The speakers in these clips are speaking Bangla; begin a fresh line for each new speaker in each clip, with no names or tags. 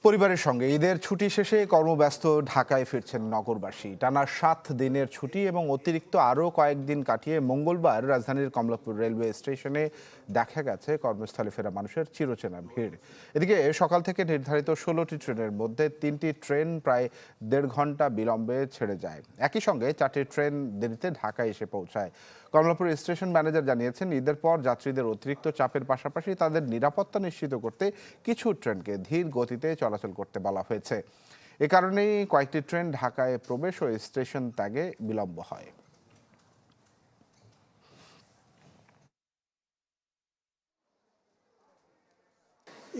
পরিবারের সঙ্গে ঈদের ছুটি শেষে কর্মব্যস্ত ঢাকায় ফিরছেন নগরবাসী। টানা ৭ দিনের ছুটি এবং অতিরিক্ত আরও কয়েকদিন কাটিয়ে মঙ্গলবার রাজধানীর কমলাপুর রেলওয়ে স্টেশনে দেখা গেছে কর্মস্থলে ফেরা মানুষের চিরচেনা ভিড়। এদিকে সকাল থেকে নির্ধারিত ১৬টি ট্রেনের মধ্যে ৩টি ট্রেন প্রায় ১.৫ ঘন্টা বিলম্বে ছেড়ে যায়। একই সঙ্গে ৪টি ট্রেন দেরিতে ঢাকায় এসে পৌঁছায়। কমলাপুর স্টেশন ম্যানেজার জানিয়েছেন, ঈদের পর যাত্রীদের অতিরিক্ত চাপের পাশাপাশি তাদের নিরাপত্তা নিশ্চিত করতে কিছু ট্রেনকে ধীর গতিতে চলাচল করতে বলা হয়েছে। এ কারণেই কয়েকটি ট্রেন ঢাকায় প্রবেশ ও স্টেশন ত্যাগে বিলম্ব হয়।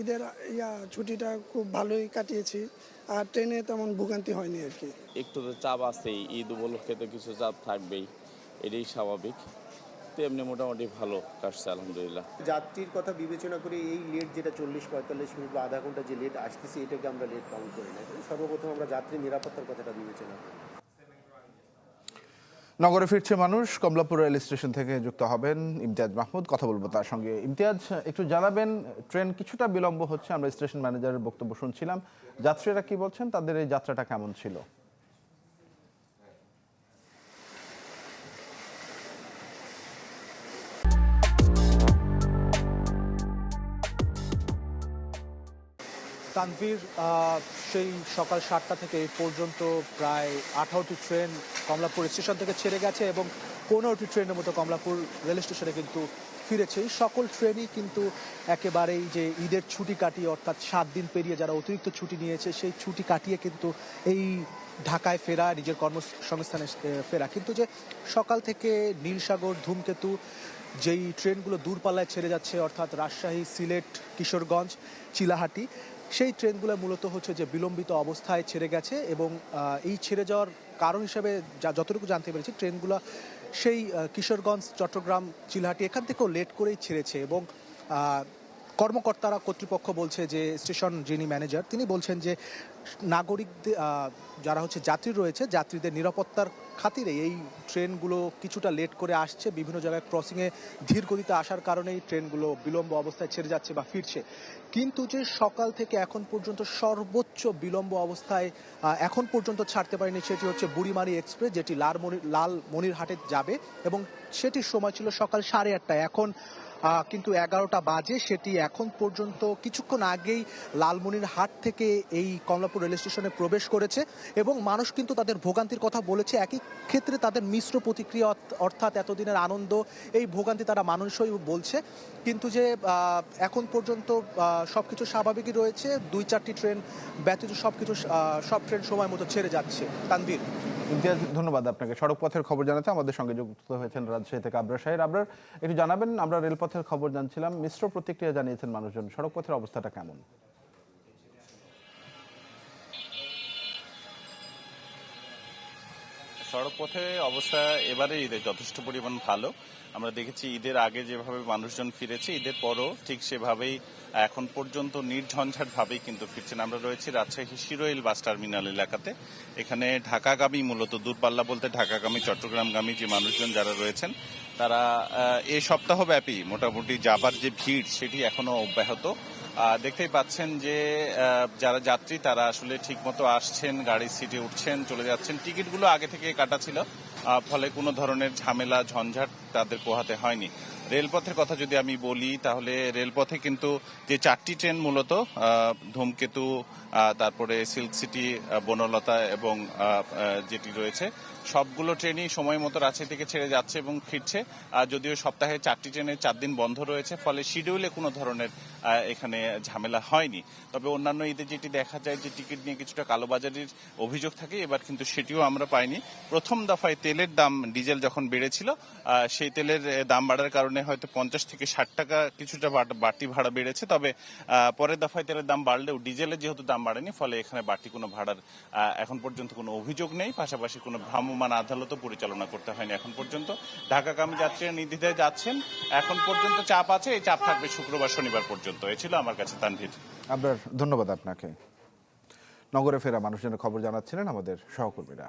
ঈদের ছুটিটা খুব ভালোই কাটিয়েছি, আর ট্রেনে তেমন ভোগান্তি হয়নি আর কি।
একটু তো চাপ আছেই, ঈদ উপলক্ষে তো কিছু চাপ থাকবেই, এটাই স্বাভাবিক। তো এমনি মোটামুটি ভালো কাটছে আলহামদুলিল্লাহ।
যাত্রীর কথা বিবেচনা করে এই লেট যেটা ৪০-৪৫ মিনিট বা আধা ঘন্টা যে লেট আসতেছি, এটাকে আমরা লেট কাউন্ট করি না। সর্বপ্রথম আমরা যাত্রীর নিরাপত্তার কথাটা বিবেচনা করি।
নগরে ফিরছে মানুষ। কমলাপুর রেল স্টেশন থেকে যুক্ত হবেন ইমতিয়াজ মাহমুদ, কথা বলবো তার সঙ্গে। ইমতিয়াজ, একটু জানাবেন, ট্রেন কিছুটা বিলম্ব হচ্ছে, আমরা স্টেশন ম্যানেজারের বক্তব্য শুনছিলাম, যাত্রীরা কি বলছেন, তাদের এই যাত্রাটা কেমন ছিল?
তানভীর, সেই সকাল ৭টা থেকে এই পর্যন্ত প্রায় ১৮টি ট্রেন কমলাপুর স্টেশন থেকে ছেড়ে গেছে এবং ১৫টি ট্রেনের মতো কমলাপুর রেল স্টেশনে কিন্তু ফিরেছে। এই সকল ট্রেনই কিন্তু একেবারেই যে ঈদের ছুটি কাটিয়ে, অর্থাৎ ৭ দিন পেরিয়ে যারা অতিরিক্ত ছুটি নিয়েছে সেই ছুটি কাটিয়ে কিন্তু এই ঢাকায় ফেরা, নিজের কর্মসংস্থানে ফেরা। কিন্তু যে সকাল থেকে নীলসাগর, ধূমকেতু যেই ট্রেনগুলো দূরপাল্লায় ছেড়ে যাচ্ছে, অর্থাৎ রাজশাহী, সিলেট, কিশোরগঞ্জ, চিলাহাটি, সেই ট্রেনগুলো মূলত হচ্ছে যে বিলম্বিত অবস্থায় ছেড়ে গেছে এবং এই ছেড়ে যাওয়ার কারণ হিসেবে যতটুকু জানতে পেরেছি, ট্রেনগুলো সেই কিশোরগঞ্জ, চট্টগ্রাম, চিলাহাটি এখান থেকেও লেট করেই ছেড়েছে এবং কর্মকর্তারা, কর্তৃপক্ষ বলছে যে, স্টেশন যিনি ম্যানেজার তিনি বলছেন যে নাগরিকদের, যারা হচ্ছে যাত্রী রয়েছে, যাত্রীদের নিরাপত্তার খাতিরে এই ট্রেনগুলো কিছুটা লেট করে আসছে। বিভিন্ন জায়গায় ক্রসিংয়ে ধীর গতিতে আসার কারণেই ট্রেনগুলো বিলম্ব অবস্থায় ছেড়ে যাচ্ছে বা ফিরছে। কিন্তু যে সকাল থেকে এখন পর্যন্ত সর্বোচ্চ বিলম্ব অবস্থায় এখন পর্যন্ত ছাড়তে পারেনি, সেটি হচ্ছে বুড়িমারি এক্সপ্রেস, যেটি লালমনিরহাটে যাবে এবং সেটির সময় ছিল সকাল 8:30। এখন কিন্তু 11টা বাজে। সেটি এখন পর্যন্ত কিছুক্ষণ আগেই লালমনিরহাট থেকে এই কমলাপুর রেল স্টেশনে প্রবেশ করেছে এবং মানুষ কিন্তু তাদের ভোগান্তির কথা বলেছে। একই ক্ষেত্রে তাদের মিশ্র প্রতিক্রিয়া, অর্থাৎ এতদিনের আনন্দ, এই ভোগান্তি তারা মানুষই বলছে। কিন্তু যে এখন পর্যন্ত সবকিছু স্বাভাবিকই রয়েছে, 2-4টি ট্রেন ব্যতীত সব ট্রেন সময় মতো ছেড়ে যাচ্ছে। তানভীর।
ইমতিয়াজ, ধন্যবাদ আপনাকে। সড়ক পথের খবর জানাতে আমাদের সঙ্গে যুক্ত হয়েছেন রাজশাহী থেকে আবরার সাহেব। আবরার, একটু জানাবেন, আমরা রেলপথের খবর জানছিলাম, মিশ্র প্রতিক্রিয়া জানিয়েছেন মানুষজন, সড়ক পথের অবস্থাটা কেমন?
সড়ক পথে অবস্থা এবারে ঈদে যথেষ্ট পরিমাণ ভালো। আমরা দেখেছি ঈদের আগে যেভাবে মানুষজন ফিরেছে, ঈদের পরও ঠিক সেভাবেই এখন পর্যন্ত নির্ঝঞ্ঝাট ভাবেই কিন্তু ফিরছেন। আমরা রয়েছি রাজশাহী শিরোইল বাস টার্মিনাল এলাকাতে। এখানে ঢাকাগামী, মূলত দূরপাল্লা বলতে ঢাকাগামী, চট্টগ্রামগামী যে মানুষজন যারা রয়েছেন, তারা এই সপ্তাহব্যাপী মোটামুটি যাবার যে ভিড় সেটি এখনো অব্যাহত। দেখতেই পাচ্ছেন যে যারা যাত্রী তারা আসলে ঠিকমতো আসছেন, গাড়ির সিটে উঠছেন, চলে যাচ্ছেন। টিকিটগুলো আগে থেকে কাটা ছিল, ফলে কোনো ধরনের ঝামেলা ঝঞ্ঝাট তাদের পোহাতে হয়নি। রেলপথের কথা যদি আমি বলি, তাহলে রেলপথে কিন্তু যে 4টি ট্রেন, মূলত ধূমকেতু, তারপরে সিল্ক সিটি, বনলতা এবং যেটি রয়েছে, সবগুলো ট্রেনই সময় মতো রাজশাহী থেকে ছেড়ে যাচ্ছে এবং ফিরছে। যদিও সপ্তাহে 4টি ট্রেনের 4 দিন বন্ধ রয়েছে, ফলে শিডিউলে কোনো ধরনের এখানে ঝামেলা হয়নি। তবে অন্যান্য ঈদে যেটি দেখা যায় যে টিকিট নিয়ে কিছুটা কালোবাজারির অভিযোগ থাকে, এবার কিন্তু সেটিও আমরা পাইনি। প্রথম দফায় তেলের দাম, ডিজেল যখন বেড়েছিল, সেই তেলের দাম বাড়ার কারণে হয়তো 50 থেকে 60 টাকা কিছুটা বাড়তি ভাড়া বেড়েছে। তবে পরের দফায় তেলের দাম বাড়লেও ডিজেলের যেহেতু দাম বাড়েনি, ফলে এখানে বাড়তি কোনো ভাড়ার এখন পর্যন্ত কোনো অভিযোগ নেই। পাশাপাশি কোনো ভ্রাম্যমাণ আদালতও পরিচালনা করতে হয়নি এখন পর্যন্ত। ঢাকাগামী যাত্রীরা নির্দ্বিধায় যাচ্ছেন। এখন পর্যন্ত চাপ আছে, এই চাপ থাকবে শুক্রবার, শনিবার পর্যন্ত। এ ছিল আমার কাছে তানভীর।
আবরার, ধন্যবাদ আপনাকে। নগরে ফেরা মানুষজনের খবর জানাচ্ছিলেন আমাদের সহকর্মীরা।